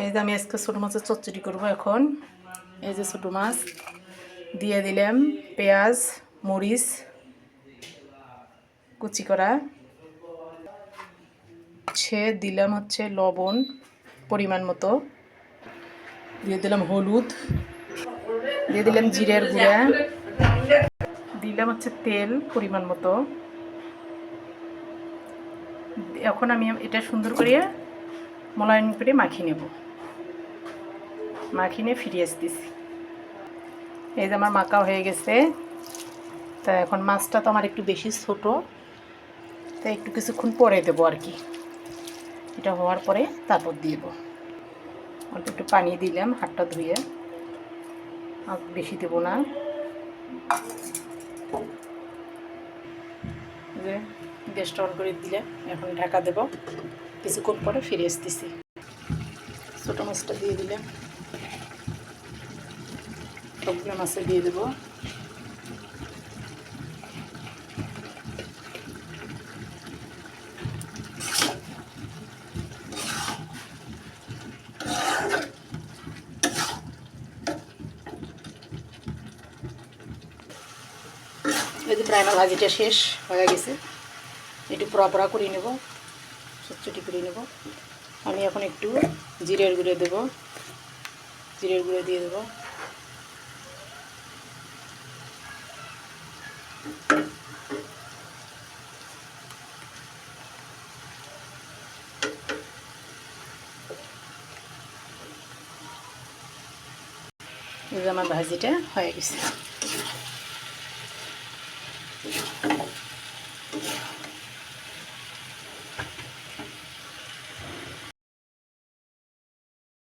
এই যে আমি আজকে ছোটো মাছের চচ্চড়ি করবো। এখন এই যে ছোটো মাছ দিয়ে দিলাম পেঁয়াজ মরিচ কুচি করা, দিলাম হচ্ছে লবণ পরিমাণ মতো, দিয়ে দিলাম হলুদ, দিয়ে দিলাম জিরের গুঁড়া, দিলাম হচ্ছে তেল পরিমাণ মতো। এখন আমি এটা সুন্দর করে মোলায়েম করে মাখিয়ে নেব। মাখিয়ে নিয়ে ফিরিয়ে আসতেছি। এই যে আমার মাখা হয়ে গেছে। তা এখন মাছটা তো আমার একটু বেশি ছোট, তাই একটু কিছুক্ষণ পরে দেবো আর কি। এটা হওয়ার পরে তারপর দিয়ে দেবো। অল্প একটু পানি দিলাম হাতটা ধুয়ে, আর বেশি দেবো না। যে গ্যাসটা অন করে দিলে এখন ঢাকা দেবো। কিছুক্ষণ পরে ফিরে আসতেছি। ছোটো মাছটা দিয়ে দিলাম, সবগুলো মাছে দিয়ে দেবো। এই যে প্রায় আমার ভাজিটা শেষ হয়ে গেছে। একটু পোড়া করে নেব, চটচটি করে নেব। আমি এখন একটু জিরের গুঁড়ো দেবো, জিরের গুঁড়ো দিয়ে দেবো। এই যে আমার ভাজিটা হয়ে গেছে।